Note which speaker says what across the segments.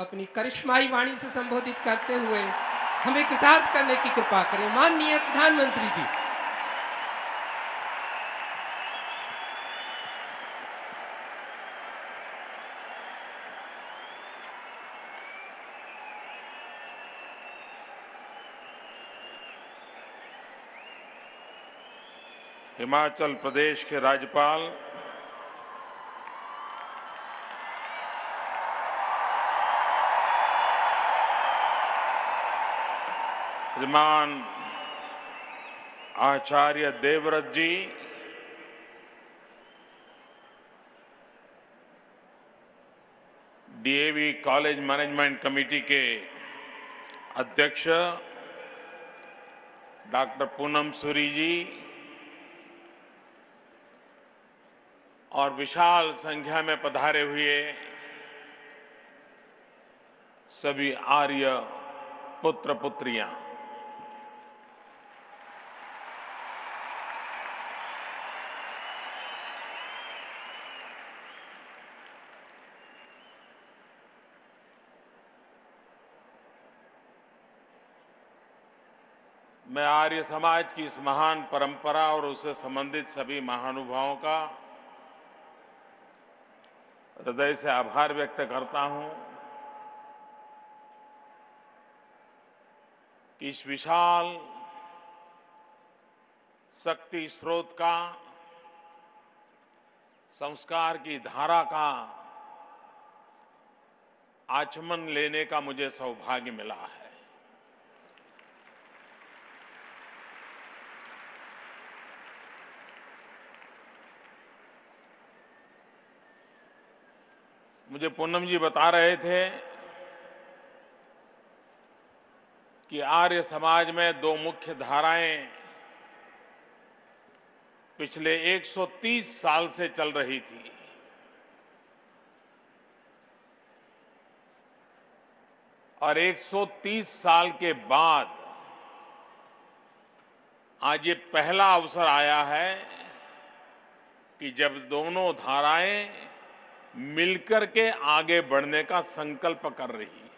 Speaker 1: अपनी करिश्माई वाणी से संबोधित करते हुए हमें कृतार्थ करने की कृपा करें। माननीय प्रधानमंत्री जी।
Speaker 2: हिमाचल प्रदेश के राज्यपाल श्रीमान आचार्य देवव्रत जी, डीएवी कॉलेज मैनेजमेंट कमेटी के अध्यक्ष डॉक्टर पूनम सूरी जी और विशाल संख्या में पधारे हुए सभी आर्य पुत्र पुत्रियां, मैं आर्य समाज की इस महान परंपरा और उससे संबंधित सभी महानुभावों का हृदय से आभार व्यक्त करता हूं कि इस विशाल शक्ति स्रोत का, संस्कार की धारा का आचमन लेने का मुझे सौभाग्य मिला है। मुझे पूनम जी बता रहे थे कि आर्य समाज में दो मुख्य धाराएं पिछले 130 साल से चल रही थी। और 130 साल के बाद आज ये पहला अवसर आया है कि जब दोनों धाराएं मिलकर के आगे बढ़ने का संकल्प कर रही है।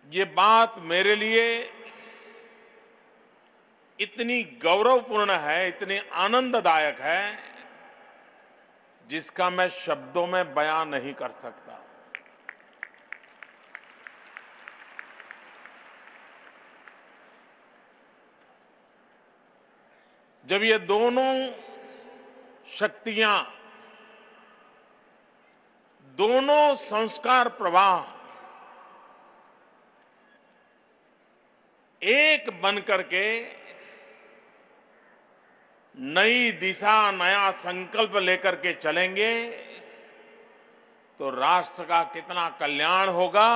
Speaker 2: ये बात मेरे लिए इतनी गौरवपूर्ण है, इतनी आनंददायक है, जिसका मैं शब्दों में बयान नहीं कर सकता। जब ये दोनों शक्तियां, दोनों संस्कार प्रवाह एक बनकर के नई दिशा, नया संकल्प लेकर के चलेंगे तो राष्ट्र का कितना कल्याण होगा,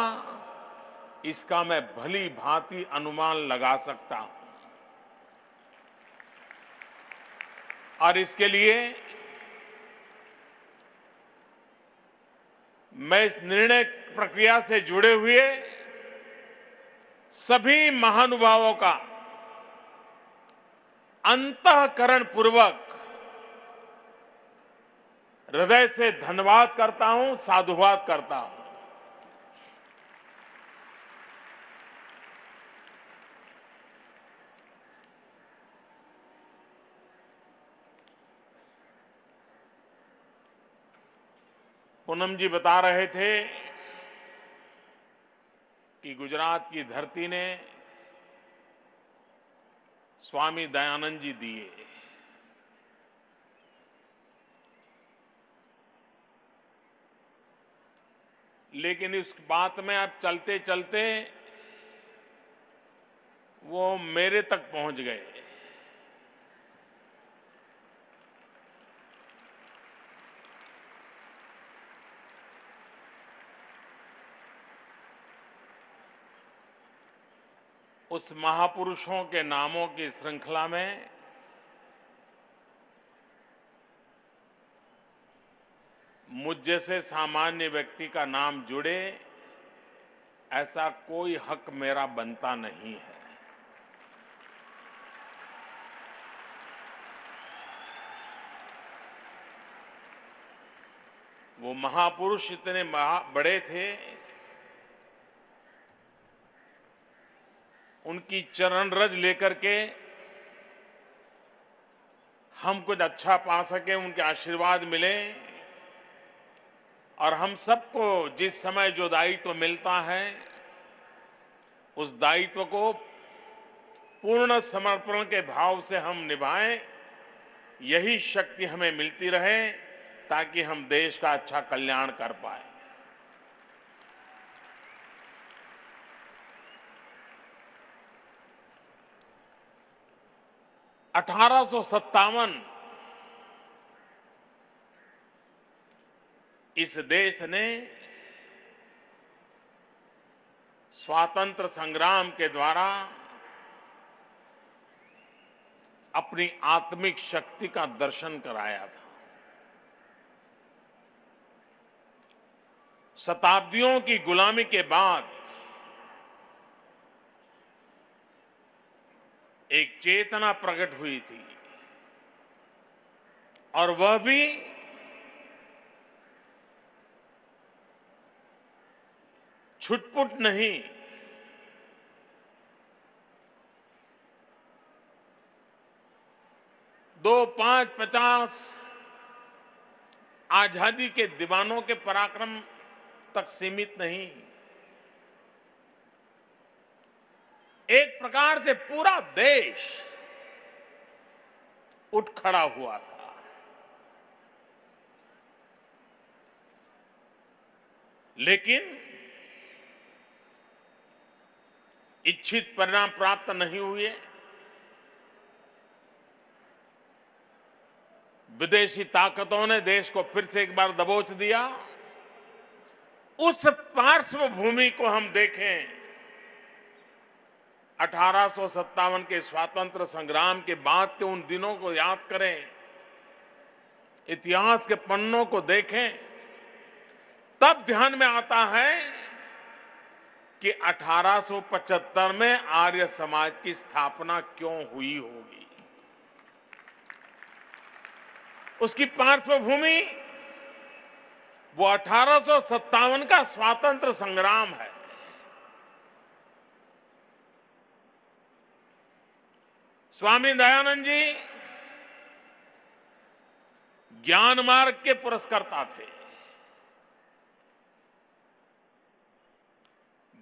Speaker 2: इसका मैं भली भांति अनुमान लगा सकता हूं। और इसके लिए मैं इस निर्णय प्रक्रिया से जुड़े हुए सभी महानुभावों का अंतःकरण पूर्वक हृदय से धन्यवाद करता हूं, साधुवाद करता हूं। पूनम जी बता रहे थे कि गुजरात की धरती ने स्वामी दयानंद जी दिए, लेकिन इस बात में अब चलते चलते वो मेरे तक पहुंच गए। उस महापुरुषों के नामों की श्रृंखला में मुझ जैसे सामान्य व्यक्ति का नाम जुड़े, ऐसा कोई हक मेरा बनता नहीं है। वो महापुरुष इतने बड़े थे, उनकी चरण रज लेकर के हम कुछ अच्छा पा सके, उनके आशीर्वाद मिले और हम सबको जिस समय जो दायित्व मिलता है उस दायित्व को पूर्ण समर्पण के भाव से हम निभाएं, यही शक्ति हमें मिलती रहे ताकि हम देश का अच्छा कल्याण कर पाए। $1857 इस देश ने स्वातंत्र संग्राम के द्वारा अपनी आत्मिक शक्ति का दर्शन कराया था। शताब्दियों की गुलामी के बाद एक चेतना प्रकट हुई थी और वह भी छुटपुट नहीं, 2, 5, 50 आजादी के दीवानों के पराक्रम तक सीमित नहीं, एक प्रकार से पूरा देश उठ खड़ा हुआ था। लेकिन इच्छित परिणाम प्राप्त नहीं हुए। विदेशी ताकतों ने देश को फिर से एक बार दबोच दिया। उस पार्श्वभूमि को हम देखें, 1857 के स्वातंत्र संग्राम के बाद के उन दिनों को याद करें, इतिहास के पन्नों को देखें, तब ध्यान में आता है कि 1875 में आर्य समाज की स्थापना क्यों हुई होगी। उसकी पार्श्वभूमि वो 1857 का स्वातंत्र संग्राम है। स्वामी दयानंद जी ज्ञान मार्ग के पुरस्कर्ता थे।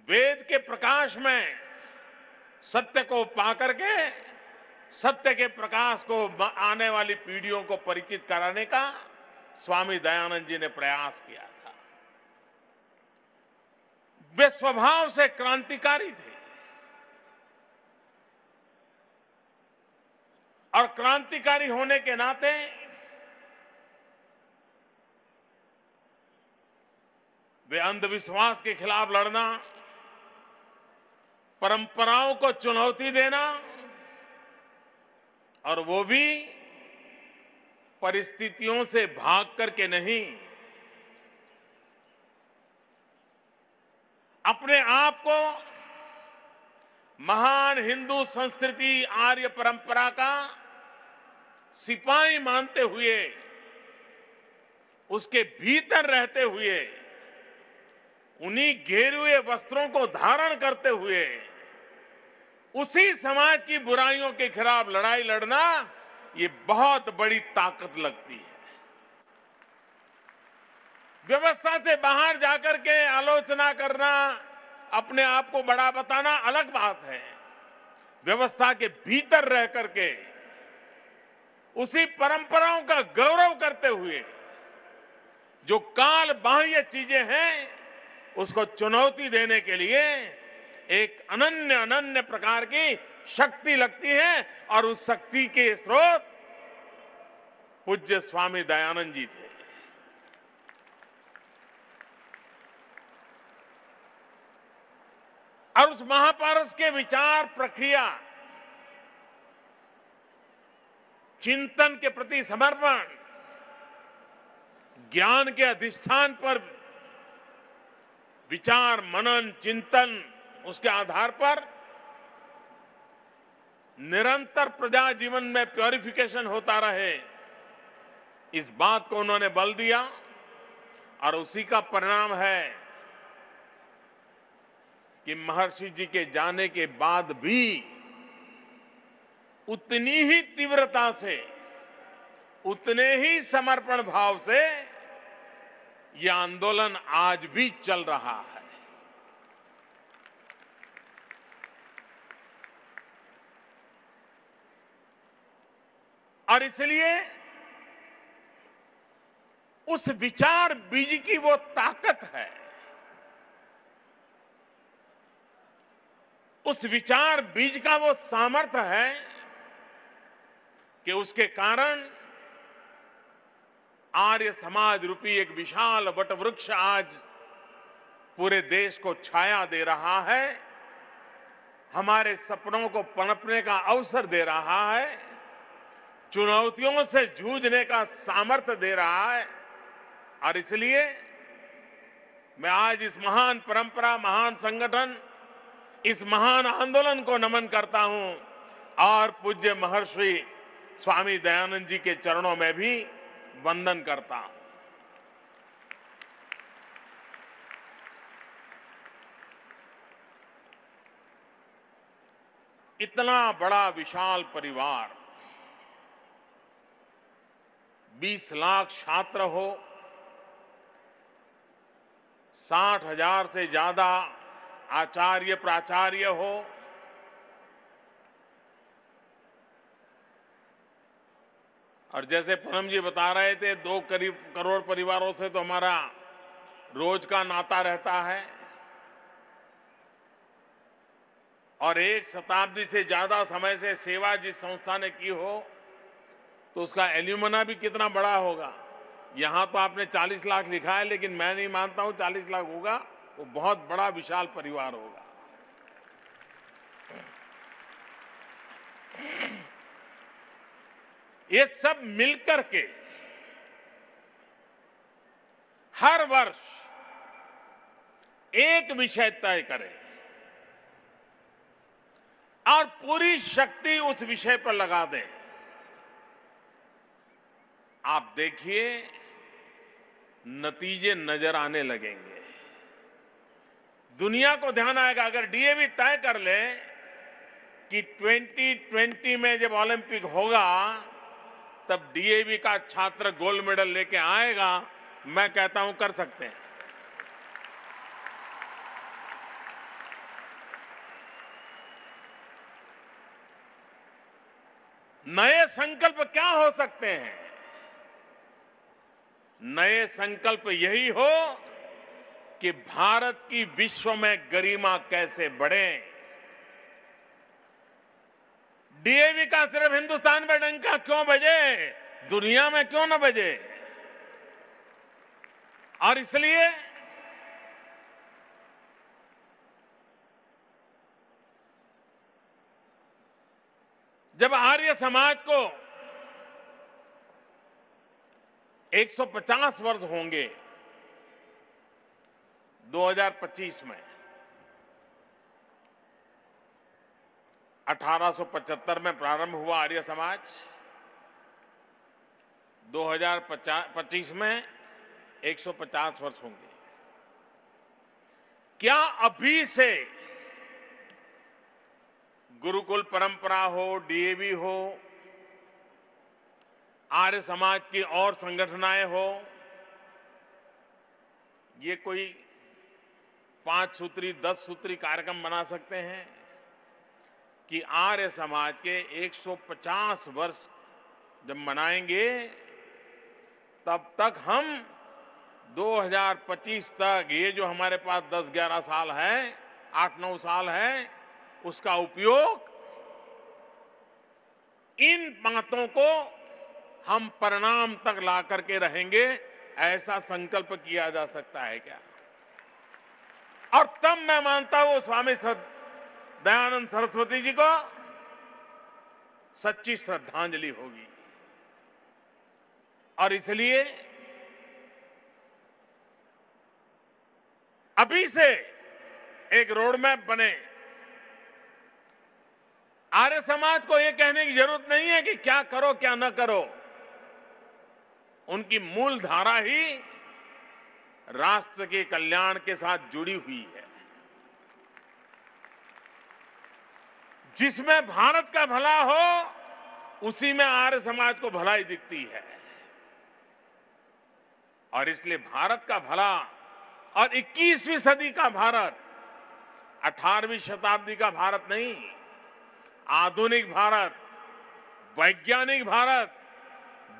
Speaker 2: वेद के प्रकाश में सत्य को पाकर के सत्य के प्रकाश को आने वाली पीढ़ियों को परिचित कराने का स्वामी दयानंद जी ने प्रयास किया था। वे स्वभाव से क्रांतिकारी थे और क्रांतिकारी होने के नाते वे अंधविश्वास के खिलाफ लड़ना, परंपराओं को चुनौती देना और वो भी परिस्थितियों से भाग करके नहीं, अपने आप को महान हिंदू संस्कृति आर्य परंपरा का सिपाही मानते हुए, उसके भीतर रहते हुए, उन्हीं घेरुए वस्त्रों को धारण करते हुए उसी समाज की बुराइयों के खिलाफ लड़ाई लड़ना, ये बहुत बड़ी ताकत लगती है। व्यवस्था से बाहर जाकर के आलोचना करना, अपने आप को बड़ा बताना अलग बात है। व्यवस्था के भीतर रह करके उसी परंपराओं का गौरव करते हुए जो काल बाह्य चीजें हैं उसको चुनौती देने के लिए एक अनन्य प्रकार की शक्ति लगती है और उस शक्ति के स्रोत पूज्य स्वामी दयानंद जी थे। और उस महापारस के विचार प्रक्रिया, चिंतन के प्रति समर्पण, ज्ञान के अधिष्ठान पर विचार मनन चिंतन, उसके आधार पर निरंतर प्रजा जीवन में प्योरिफिकेशन होता रहे, इस बात को उन्होंने बल दिया। और उसी का परिणाम है कि महर्षि जी के जाने के बाद भी उतनी ही तीव्रता से, उतने ही समर्पण भाव से यह आंदोलन आज भी चल रहा है। और इसलिए उस विचार बीज की वो ताकत है, उस विचार बीज का वो सामर्थ्य है कि उसके कारण आर्य समाज रूपी एक विशाल वटवृक्ष आज पूरे देश को छाया दे रहा है, हमारे सपनों को पनपने का अवसर दे रहा है, चुनौतियों से जूझने का सामर्थ्य दे रहा है। और इसलिए मैं आज इस महान परंपरा, महान संगठन, इस महान आंदोलन को नमन करता हूं और पूज्य महर्षि स्वामी दयानंद जी के चरणों में भी वंदन करता हूं। इतना बड़ा विशाल परिवार, 20 लाख छात्र हो, 60,000 से ज्यादा आचार्य प्राचार्य हो, और जैसे पूनम जी बता रहे थे 2 करोड़ परिवारों से तो हमारा रोज का नाता रहता है, और 1 शताब्दी से ज्यादा समय से सेवा जिस संस्था ने की हो तो उसका एल्यूमना भी कितना बड़ा होगा। यहां तो आपने 40 लाख लिखा है, लेकिन मैं नहीं मानता हूं 40 लाख होगा, वो बहुत बड़ा विशाल परिवार होगा। ये सब मिलकर के हर वर्ष एक विषय तय करें और पूरी शक्ति उस विषय पर लगा दें। आप देखिए नतीजे नजर आने लगेंगे, दुनिया को ध्यान आएगा। अगर डीएवी तय कर ले कि 2020 में जब ओलंपिक होगा तब डीएवी का छात्र गोल्ड मेडल लेके आएगा, मैं कहता हूं कर सकते हैं। नए संकल्प क्या हो सकते हैं? नए संकल्प यही हो कि भारत की विश्व में गरिमा कैसे बढ़े। डीएवी का सिर्फ हिंदुस्तान में डंका क्यों बजे, दुनिया में क्यों न बजे। और इसलिए जब आर्य समाज को 150 वर्ष होंगे 2025 में, 1875 में प्रारंभ हुआ आर्य समाज, 2025 में 150 वर्ष होंगे। क्या अभी से गुरुकुल परंपरा हो, डीएवी हो, आर्य समाज की और संगठनाएं हो, ये कोई 5 सूत्री 10 सूत्री कार्यक्रम बना सकते हैं कि आर्य समाज के 150 वर्ष जब मनाएंगे तब तक हम 2025 तक ये जो हमारे पास 10-11 साल है, 8-9 साल है, उसका उपयोग इन बातों को हम परिणाम तक ला करके रहेंगे, ऐसा संकल्प किया जा सकता है क्या? और तब मैं मानता हूं स्वामी दयानंद सरस्वती जी को सच्ची श्रद्धांजलि होगी। और इसलिए अभी से एक रोडमैप बने। आर्य समाज को यह कहने की जरूरत नहीं है कि क्या करो क्या न करो, उनकी मूल धारा ही राष्ट्र के कल्याण के साथ जुड़ी हुई है। जिसमें भारत का भला हो उसी में आर्य समाज को भलाई दिखती है। और इसलिए भारत का भला और 21वीं सदी का भारत, 18वीं शताब्दी का भारत नहीं, आधुनिक भारत, वैज्ञानिक भारत,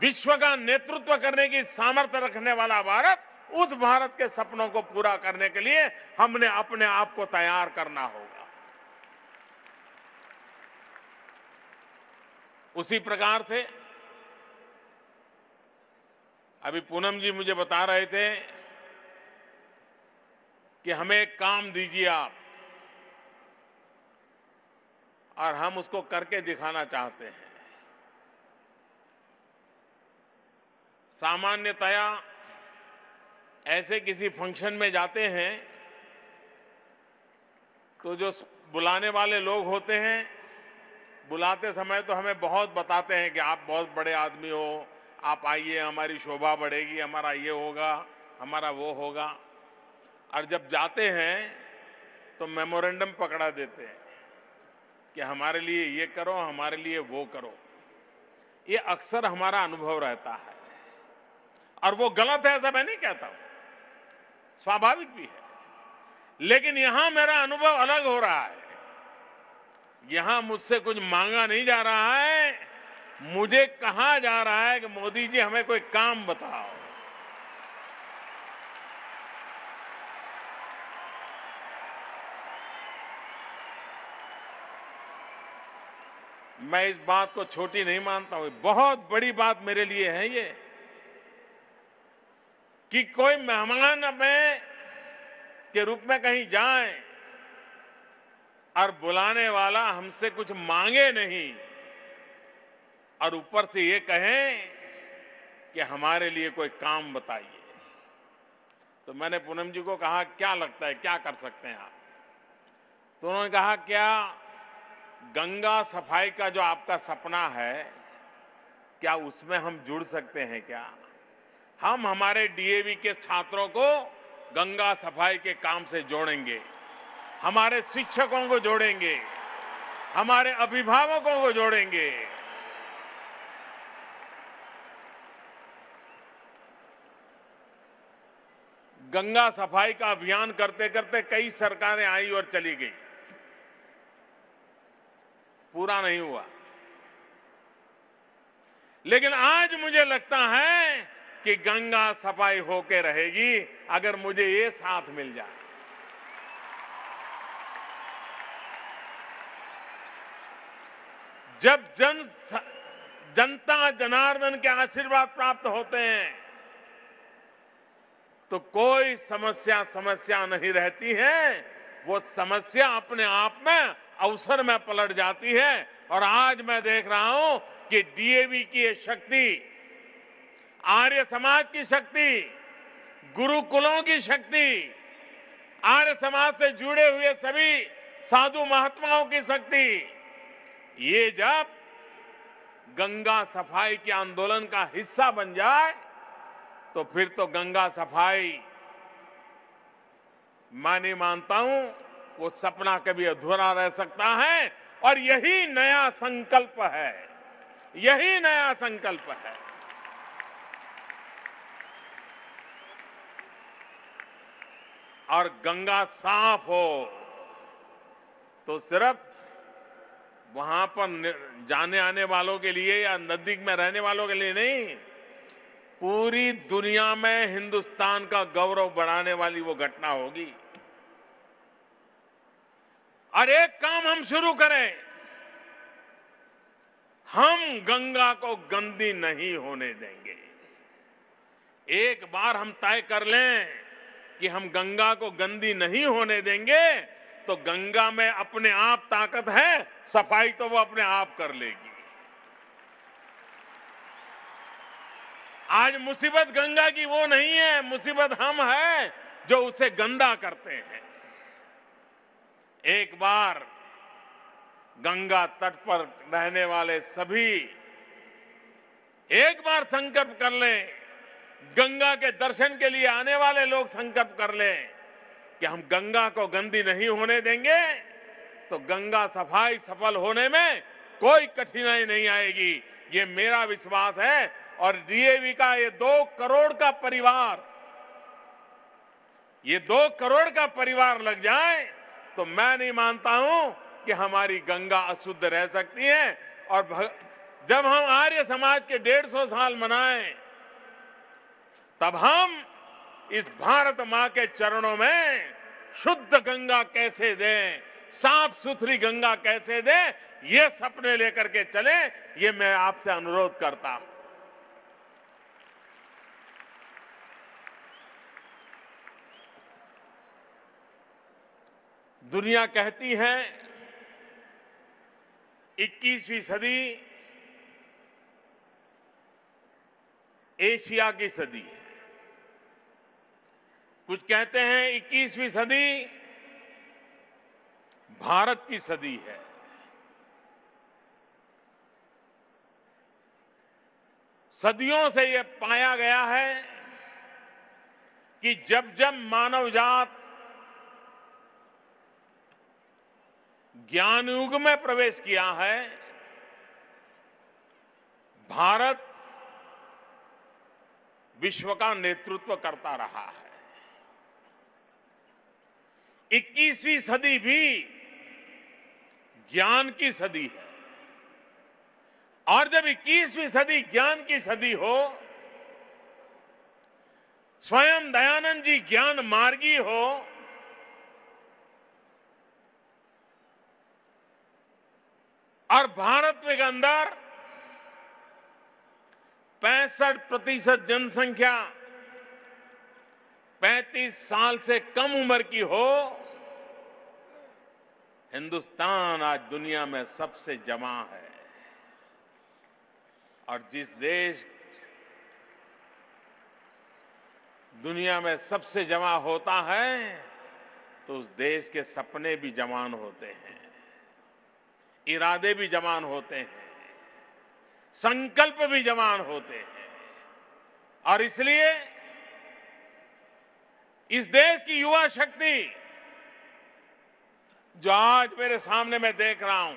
Speaker 2: विश्व का नेतृत्व करने की सामर्थ्य रखने वाला भारत, उस भारत के सपनों को पूरा करने के लिए हमने अपने आप को तैयार करना होगा। उसी प्रकार से अभी पूनम जी मुझे बता रहे थे कि हमें एक काम दीजिए आप, और हम उसको करके दिखाना चाहते हैं। सामान्यतया ऐसे किसी फंक्शन में जाते हैं तो जो बुलाने वाले लोग होते हैं, बुलाते समय तो हमें बहुत बताते हैं कि आप बहुत बड़े आदमी हो, आप आइए, हमारी शोभा बढ़ेगी, हमारा ये होगा, हमारा वो होगा। और जब जाते हैं तो मेमोरेंडम पकड़ा देते हैं कि हमारे लिए ये करो, हमारे लिए वो करो। ये अक्सर हमारा अनुभव रहता है, और वो गलत है ऐसा मैं नहीं कहता हूं, स्वाभाविक भी है। लेकिन यहां मेरा अनुभव अलग हो रहा है। यहां मुझसे कुछ मांगा नहीं जा रहा है, मुझे कहा जा रहा है कि मोदी जी हमें कोई काम बताओ। मैं इस बात को छोटी नहीं मानता हूं, बहुत बड़ी बात मेरे लिए है ये, कि कोई मेहमान में के रूप में कहीं जाए और बुलाने वाला हमसे कुछ मांगे नहीं और ऊपर से ये कहें कि हमारे लिए कोई काम बताइए। तो मैंने पूनम जी को कहा, क्या लगता है क्या कर सकते हैं आप? तो उन्होंने कहा, क्या गंगा सफाई का जो आपका सपना है, क्या उसमें हम जुड़ सकते हैं क्या? हम हमारे डीएवी के छात्रों को गंगा सफाई के काम से जोड़ेंगे, हमारे शिक्षकों को जोड़ेंगे, हमारे अभिभावकों को जोड़ेंगे। गंगा सफाई का अभियान करते करते कई सरकारें आई और चली गई, पूरा नहीं हुआ। लेकिन आज मुझे लगता है कि गंगा सफाई होके रहेगी अगर मुझे ये साथ मिल जाए। जब जनता जनार्दन के आशीर्वाद प्राप्त होते हैं तो कोई समस्या नहीं रहती है, वो समस्या अपने आप में अवसर में पलट जाती है। और आज मैं देख रहा हूं कि डीएवी की ये शक्ति, आर्य समाज की शक्ति, गुरुकुलों की शक्ति, आर्य समाज से जुड़े हुए सभी साधु महात्माओं की शक्ति, ये जब गंगा सफाई के आंदोलन का हिस्सा बन जाए तो फिर तो गंगा सफाई, मैं नहीं मानता हूं वो सपना कभी अधूरा रह सकता है। और यही नया संकल्प है, यही नया संकल्प है। और गंगा साफ हो तो सिर्फ वहां पर जाने आने वालों के लिए या नजदीक में रहने वालों के लिए नहीं, पूरी दुनिया में हिंदुस्तान का गौरव बढ़ाने वाली वो घटना होगी। और एक काम हम शुरू करें, हम गंगा को गंदी नहीं होने देंगे। एक बार हम तय कर लें कि हम गंगा को गंदी नहीं होने देंगे तो गंगा में अपने आप ताकत है, सफाई तो वो अपने आप कर लेगी। आज मुसीबत गंगा की वो नहीं है, मुसीबत हम हैं जो उसे गंदा करते हैं। एक बार गंगा तट पर रहने वाले सभी एक बार संकल्प कर लें गंगा के दर्शन के लिए आने वाले लोग संकल्प कर लें कि हम गंगा को गंदी नहीं होने देंगे, तो गंगा सफाई सफल होने में कोई कठिनाई नहीं आएगी। ये मेरा विश्वास है। और डीएवी का ये 2 करोड़ का परिवार, ये 2 करोड़ का परिवार लग जाए तो मैं नहीं मानता हूं कि हमारी गंगा अशुद्ध रह सकती है। और जब हम आर्य समाज के 150 साल मनाएं, तब हम इस भारत मां के चरणों में शुद्ध गंगा कैसे दें, साफ सुथरी गंगा कैसे दें, ये सपने लेकर के चले, ये मैं आपसे अनुरोध करता हूं। दुनिया कहती है 21वीं सदी एशिया की सदी है, कुछ कहते हैं 21वीं सदी भारत की सदी है। सदियों से यह पाया गया है कि जब जब मानव जात ज्ञान युग में प्रवेश किया है, भारत विश्व का नेतृत्व करता रहा है। 21वीं सदी भी ज्ञान की सदी है। और जब 21वीं सदी ज्ञान की सदी हो, स्वयं दयानंद जी ज्ञान मार्गी हो, और भारत के अंदर 65% जनसंख्या 35 साल से कम उम्र की हो, हिंदुस्तान आज दुनिया में सबसे जमा है। और जिस देश दुनिया में सबसे जमा होता है, तो उस देश के सपने भी जवान होते हैं, इरादे भी जवान होते हैं, संकल्प भी जवान होते हैं। और इसलिए इस देश की युवा शक्ति जो आज मेरे सामने मैं देख रहा हूं,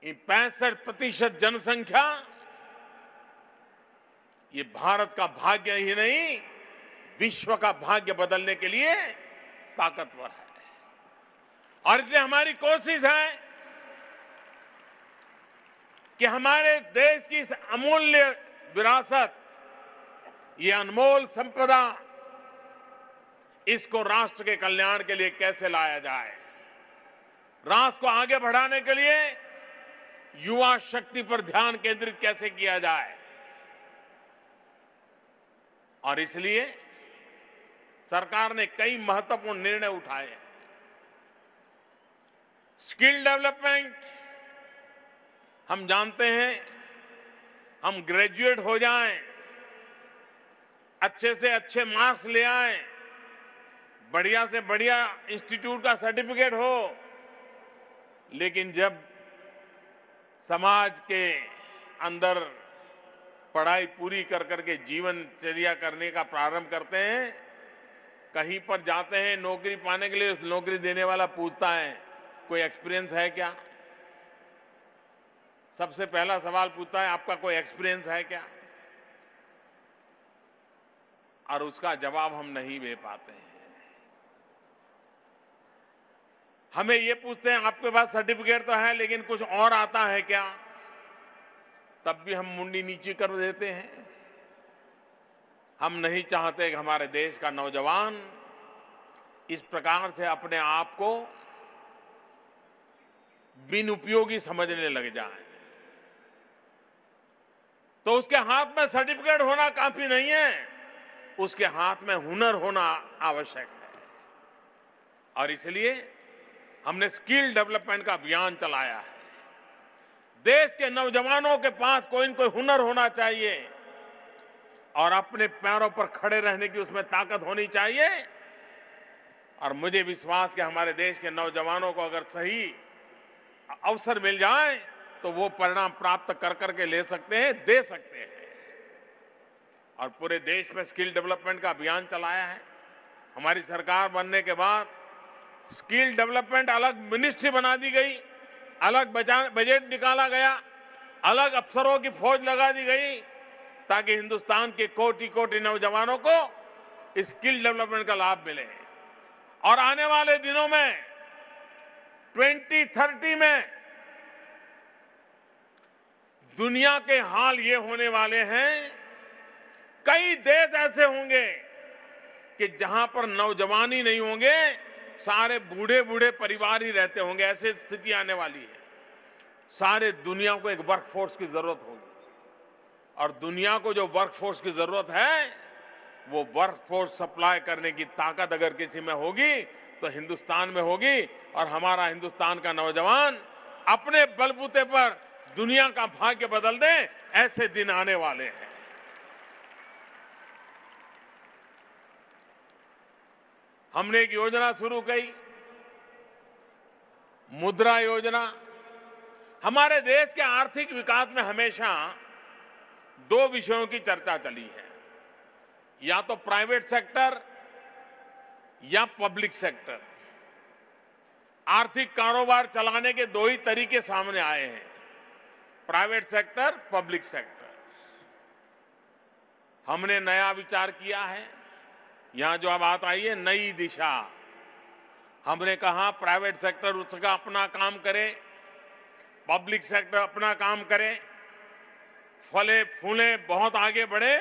Speaker 2: ये 65% जनसंख्या, ये भारत का भाग्य ही नहीं, विश्व का भाग्य बदलने के लिए ताकतवर है। और इसलिए हमारी कोशिश है कि हमारे देश की इस अमूल्य विरासत, ये अनमोल संपदा, इसको राष्ट्र के कल्याण के लिए कैसे लाया जाए, राष्ट्र को आगे बढ़ाने के लिए युवा शक्ति पर ध्यान केंद्रित कैसे किया जाए। और इसलिए सरकार ने कई महत्वपूर्ण निर्णय उठाए हैं। स्किल डेवलपमेंट, हम जानते हैं, हम ग्रेजुएट हो जाएं, अच्छे से अच्छे मार्क्स ले आएं, बढ़िया से बढ़िया इंस्टीट्यूट का सर्टिफिकेट हो, लेकिन जब समाज के अंदर पढ़ाई पूरी कर करके जीवनचर्या करने का प्रारंभ करते हैं, कहीं पर जाते हैं नौकरी पाने के लिए, नौकरी देने वाला पूछता है कोई एक्सपीरियंस है क्या। सबसे पहला सवाल पूछता है आपका कोई एक्सपीरियंस है क्या, और उसका जवाब हम नहीं दे पाते हैं। हमें ये पूछते हैं आपके पास सर्टिफिकेट तो है लेकिन कुछ और आता है क्या, तब भी हम मुंडी नीची कर देते हैं। हम नहीं चाहते कि हमारे देश का नौजवान इस प्रकार से अपने आप को बिन उपयोगी समझने लग जाए। तो उसके हाथ में सर्टिफिकेट होना काफी नहीं है, उसके हाथ में हुनर होना आवश्यक है। और इसलिए हमने स्किल डेवलपमेंट का अभियान चलाया है। देश के नौजवानों के पास कोई न कोई हुनर होना चाहिए और अपने पैरों पर खड़े रहने की उसमें ताकत होनी चाहिए। और मुझे विश्वास कि हमारे देश के नौजवानों को अगर सही अवसर मिल जाए तो वो परिणाम प्राप्त कर करके ले सकते हैं, दे सकते हैं। और पूरे देश में स्किल डेवलपमेंट का अभियान चलाया है। हमारी सरकार बनने के बाद स्किल डेवलपमेंट अलग मिनिस्ट्री बना दी गई, अलग बजट निकाला गया, अलग अफसरों की फौज लगा दी गई, ताकि हिंदुस्तान के कोटि कोटि नौजवानों को स्किल डेवलपमेंट का लाभ मिले। और आने वाले दिनों में 2030 में दुनिया के हाल ये होने वाले हैं, कई देश ऐसे होंगे कि जहां पर नौजवान ही नहीं होंगे, सारे बूढ़े बूढ़े परिवार ही रहते होंगे। ऐसी स्थिति आने वाली है। सारे दुनिया को एक वर्कफोर्स की जरूरत होगी, और दुनिया को जो वर्कफोर्स की जरूरत है, वो वर्कफोर्स सप्लाई करने की ताकत अगर किसी में होगी तो हिंदुस्तान में होगी। और हमारा हिंदुस्तान का नौजवान अपने बलबूते पर दुनिया का भाग्य बदल दे, ऐसे दिन आने वाले हैं। हमने एक योजना शुरू की, मुद्रा योजना। हमारे देश के आर्थिक विकास में हमेशा दो विषयों की चर्चा चली है, या तो प्राइवेट सेक्टर या पब्लिक सेक्टर। आर्थिक कारोबार चलाने के दो ही तरीके सामने आए हैं, प्राइवेट सेक्टर, पब्लिक सेक्टर। हमने नया विचार किया है। यहां जो बात आई है, नई दिशा। हमने कहा प्राइवेट सेक्टर उसका अपना काम करे, पब्लिक सेक्टर अपना काम करे, फले फूले बहुत आगे बढ़े।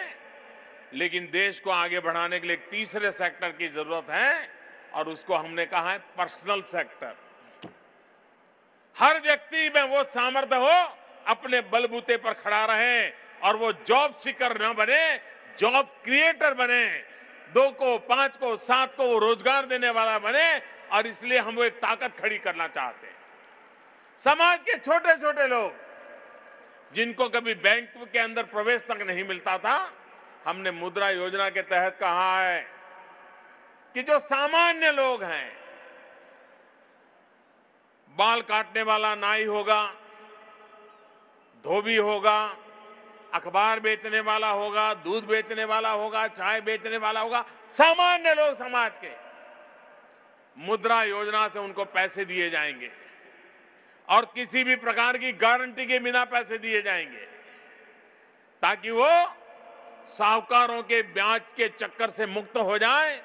Speaker 2: लेकिन देश को आगे बढ़ाने के लिए एक तीसरे सेक्टर की जरूरत है, और उसको हमने कहा है पर्सनल सेक्टर। हर व्यक्ति में वो सामर्थ्य हो, अपने बलबूते पर खड़ा रहे, और वो जॉब सीकर न बने, जॉब क्रिएटर बने। 2 को, 5 को, 7 को वो रोजगार देने वाला बने। और इसलिए हम वो एक ताकत खड़ी करना चाहते हैं। समाज के छोटे छोटे लोग, जिनको कभी बैंक के अंदर प्रवेश तक नहीं मिलता था, हमने मुद्रा योजना के तहत कहा है कि जो सामान्य लोग हैं, बाल काटने वाला नाई होगा, धोबी होगा, अखबार बेचने वाला होगा, दूध बेचने वाला होगा, चाय बेचने वाला होगा, सामान्य लोग समाज के, मुद्रा योजना से उनको पैसे दिए जाएंगे, और किसी भी प्रकार की गारंटी के बिना पैसे दिए जाएंगे, ताकि वो साहूकारों के ब्याज के चक्कर से मुक्त हो जाए।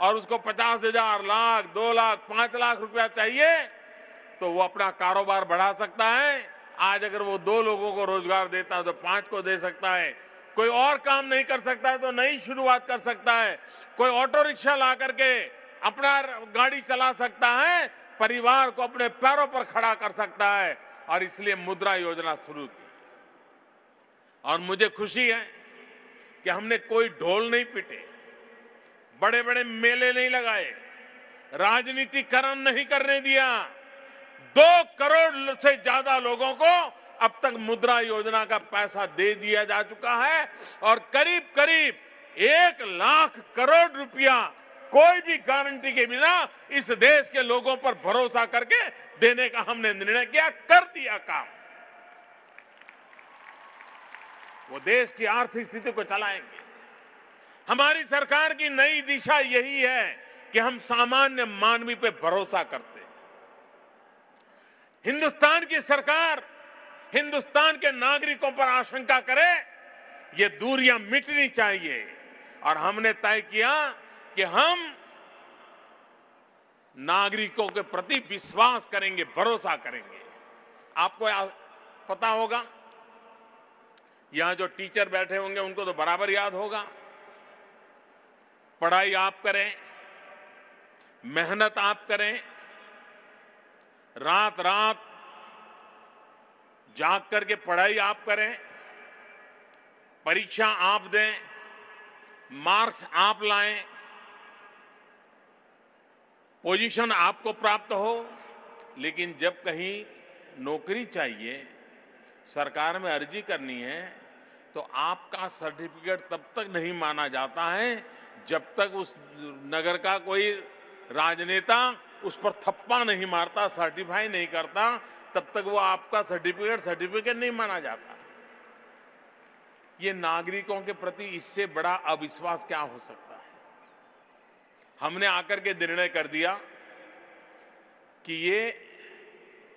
Speaker 2: और उसको 50,000, लाख, 2 लाख, 5 लाख रुपया चाहिए तो वो अपना कारोबार बढ़ा सकता है। आज अगर वो 2 लोगों को रोजगार देता है तो 5 को दे सकता है। कोई और काम नहीं कर सकता है तो नई शुरुआत कर सकता है। कोई ऑटो रिक्शा ला करके अपना गाड़ी चला सकता है, परिवार को अपने पैरों पर खड़ा कर सकता है। और इसलिए मुद्रा योजना शुरू की। और मुझे खुशी है कि हमने कोई ढोल नहीं पीटे, बड़े बड़े मेले नहीं लगाए, राजनीतिकरण नहीं करने दिया। 2 करोड़ से ज्यादा लोगों को अब तक मुद्रा योजना का पैसा दे दिया जा चुका है, और करीब करीब 1 लाख करोड़ रुपया कोई भी गारंटी के बिना इस देश के लोगों पर भरोसा करके देने का हमने निर्णय किया, कर दिया काम। वो देश की आर्थिक स्थिति को चलाएंगे। हमारी सरकार की नई दिशा यही है कि हम सामान्य मानवी पे भरोसा करते हैं। हिंदुस्तान की सरकार हिंदुस्तान के नागरिकों पर आशंका करे, ये दूरियां मिटनी चाहिए। और हमने तय किया कि हम नागरिकों के प्रति विश्वास करेंगे, भरोसा करेंगे। आपको पता होगा, यहां जो टीचर बैठे होंगे उनको तो बराबर याद होगा, पढ़ाई आप करें, मेहनत आप करें, रात रात जाग करके पढ़ाई आप करें, परीक्षा आप दें, मार्क्स आप लाएं, पोजीशन आपको प्राप्त हो। लेकिन जब कहीं नौकरी चाहिए, सरकार में अर्जी करनी है, तो आपका सर्टिफिकेट तब तक नहीं माना जाता है जब तक उस नगर का कोई राजनेता उस पर थप्पा नहीं मारता, सर्टिफाई नहीं करता, तब तक वो आपका सर्टिफिकेट नहीं माना जाता। ये नागरिकों के प्रति इससे बड़ा अविश्वास क्या हो सकता है? हमने आकर के निर्णय कर दिया कि ये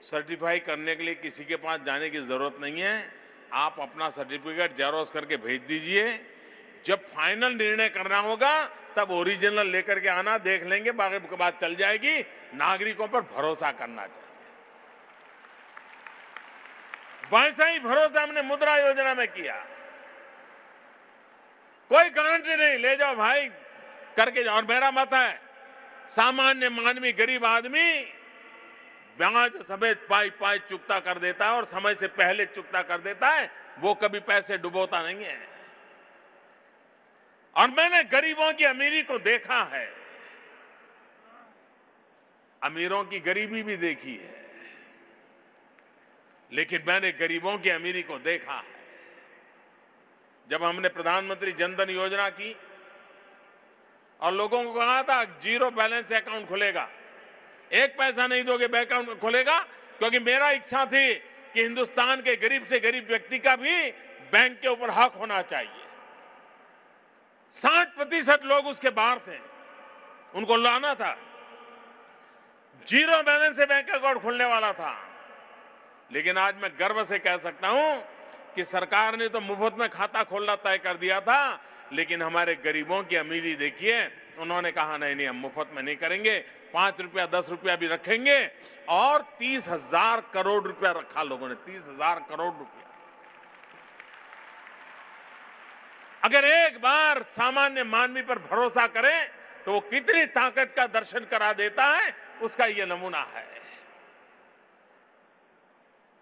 Speaker 2: सर्टिफाई करने के लिए किसी के पास जाने की जरूरत नहीं है, आप अपना सर्टिफिकेट जेरॉक्स करके भेज दीजिए। जब फाइनल निर्णय करना होगा तब ओरिजिनल लेकर के आना, देख लेंगे, बाकी की बात चल जाएगी। नागरिकों पर भरोसा करना चाहिए। वैसा ही भरोसा हमने मुद्रा योजना में किया। कोई गारंटी नहीं, ले जाओ भाई करके जाओ। और मेरा मत है, सामान्य मानवी, गरीब आदमी ब्याज समेत पाई पाई चुकता कर देता है और समय से पहले चुकता कर देता है, वो कभी पैसे डुबोता नहीं है। और मैंने गरीबों की अमीरी को देखा है, अमीरों की गरीबी भी देखी है, लेकिन मैंने गरीबों की अमीरी को देखा है। जब हमने प्रधानमंत्री जनधन योजना की और लोगों को कहा था जीरो बैलेंस अकाउंट खुलेगा, एक पैसा नहीं दोगे बैंक अकाउंट खुलेगा, क्योंकि मेरा इच्छा थी कि हिंदुस्तान के गरीब से गरीब व्यक्ति का भी बैंक के ऊपर हक होना चाहिए। 60% लोग उसके बाहर थे, उनको लाना था। जीरो बैलेंस से बैंक अकाउंट खुलने वाला था। लेकिन आज मैं गर्व से कह सकता हूं कि सरकार ने तो मुफ्त में खाता खोलना तय कर दिया था, लेकिन हमारे गरीबों की अमीरी देखिए, उन्होंने कहा नहीं, हम मुफ्त में नहीं करेंगे, 5 रुपया 10 रुपया भी रखेंगे। और 30,000 करोड़ रुपया रखा लोगों ने, 30,000 करोड़ रुपया। अगर एक बार सामान्य मानवी पर भरोसा करें तो वो कितनी ताकत का दर्शन करा देता है, उसका ये नमूना है।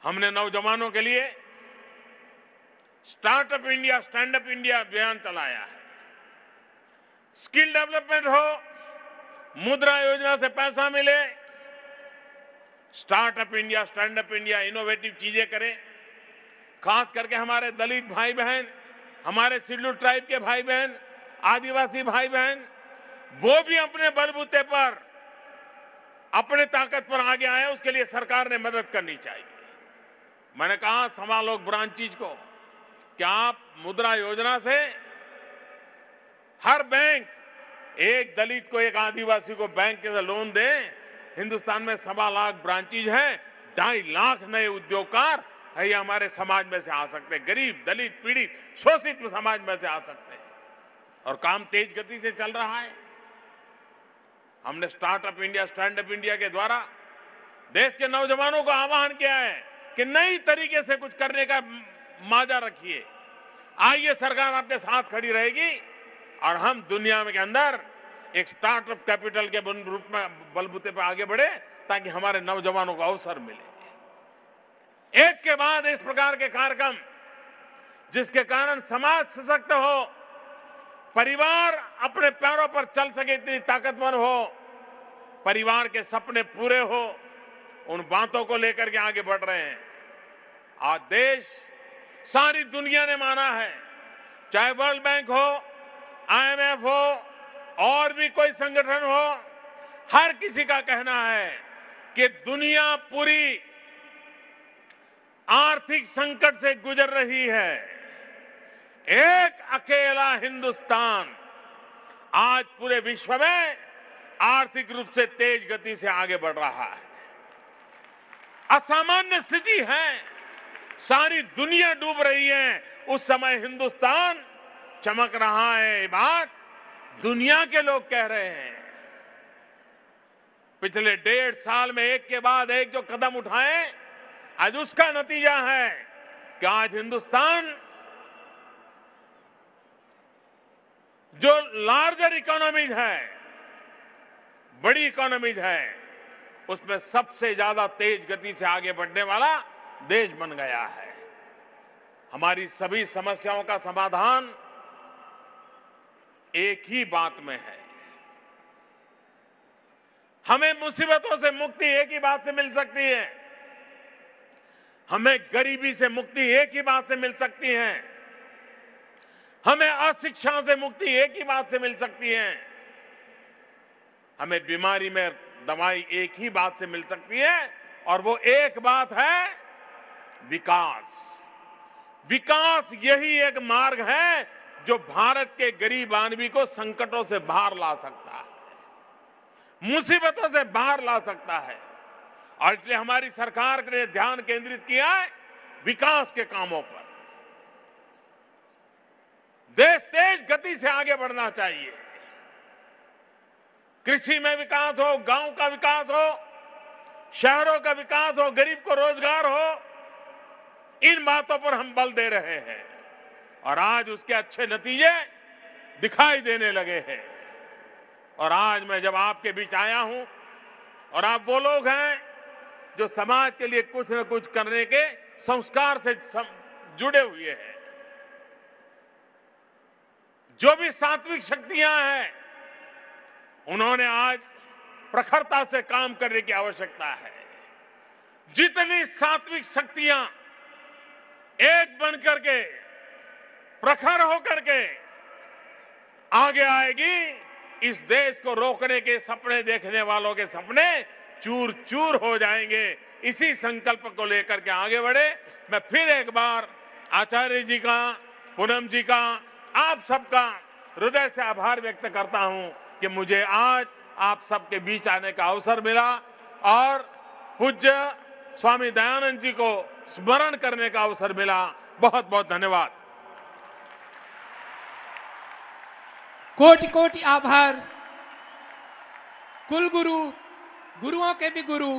Speaker 2: हमने नौजवानों के लिए startup India, stand up India अभियान चलाया है। स्किल डेवलपमेंट हो, मुद्रा योजना से पैसा मिले, startup India, stand up India innovative चीजें करें। खास करके हमारे दलित भाई बहन, हमारे शेड्यूल ट्राइब के भाई बहन, आदिवासी भाई बहन, वो भी अपने बलबूते पर, अपने ताकत पर आगे आए, उसके लिए सरकार ने मदद करनी चाहिए। मैंने कहा संभालो ब्रांचीज को कि आप मुद्रा योजना से हर बैंक एक दलित को, एक आदिवासी को बैंक के लोन दे। हिंदुस्तान में 1.25 लाख ब्रांचीज हैं, 2.5 लाख नए उद्योगकार है, ये हमारे समाज में से आ सकते हैं। गरीब, दलित, पीड़ित, शोषित समाज में से आ सकते हैं। और काम तेज गति से चल रहा है। हमने startup India, stand up India के द्वारा देश के नौजवानों को आह्वान किया है कि नई तरीके से कुछ करने का माजा रखिए। आइए, सरकार आपके साथ खड़ी रहेगी और हम दुनिया में के अंदर एक स्टार्टअप कैपिटल के रूप में बलबूते पर आगे बढ़े, ताकि हमारे नौजवानों को अवसर मिले। एक के बाद इस प्रकार के कार्यक्रम, जिसके कारण समाज सशक्त हो, परिवार अपने पैरों पर चल सके, इतनी ताकतवर हो, परिवार के सपने पूरे हो, उन बातों को लेकर के आगे बढ़ रहे हैं। आज देश, सारी दुनिया ने माना है, चाहे वर्ल्ड बैंक हो, IMF हो, और भी कोई संगठन हो, हर किसी का कहना है कि दुनिया पूरी आर्थिक संकट से गुजर रही है, एक अकेला हिंदुस्तान आज पूरे विश्व में आर्थिक रूप से तेज गति से आगे बढ़ रहा है। असामान्य स्थिति है, सारी दुनिया डूब रही है, उस समय हिंदुस्तान चमक रहा है। ये बात दुनिया के लोग कह रहे हैं। पिछले 1.5 साल में एक के बाद एक जो कदम उठाए, आज उसका नतीजा है कि आज हिंदुस्तान जो लार्जर इकोनॉमीज है, बड़ी इकोनॉमीज है, उसमें सबसे ज्यादा तेज गति से आगे बढ़ने वाला देश बन गया है। हमारी सभी समस्याओं का समाधान एक ही बात में है। हमें मुसीबतों से मुक्ति एक ही बात से मिल सकती है, हमें गरीबी से मुक्ति एक ही बात से मिल सकती है, हमें अशिक्षा से मुक्ति एक ही बात से मिल सकती है, हमें बीमारी में दवाई एक ही बात से मिल सकती है और वो एक बात है विकास। विकास यही एक मार्ग है जो भारत के गरीब आदमी को संकटों से बाहर ला सकता है, मुसीबतों से बाहर ला सकता है। और इसलिए हमारी सरकार ने ध्यान केंद्रित किया है विकास के कामों पर। देश तेज गति से आगे बढ़ना चाहिए। कृषि में विकास हो, गांव का विकास हो, शहरों का विकास हो, गरीब को रोजगार हो, इन बातों पर हम बल दे रहे हैं और आज उसके अच्छे नतीजे दिखाई देने लगे हैं। और आज मैं जब आपके बीच आया हूं और आप वो लोग हैं जो समाज के लिए कुछ न कुछ करने के संस्कार से जुड़े हुए हैं, जो भी सात्विक शक्तियां हैं उन्होंने आज प्रखरता से काम करने की आवश्यकता है। जितनी सात्विक शक्तियां एक बनकर के प्रखर होकर के आगे आएगी, इस देश को रोकने के सपने देखने वालों के सपने चूर चूर हो जाएंगे। इसी संकल्प को लेकर के आगे बढ़े। मैं फिर एक बार आचार्य जी का, पूनम जी का, आप सबका हृदय से आभार व्यक्त करता हूं कि मुझे आज आप सबके बीच आने का अवसर मिला और पूज्य स्वामी दयानंद जी को स्मरण करने का अवसर मिला। बहुत बहुत धन्यवाद।
Speaker 1: कोटि कोटि आभार। कुल गुरु, गुरुओं के भी गुरु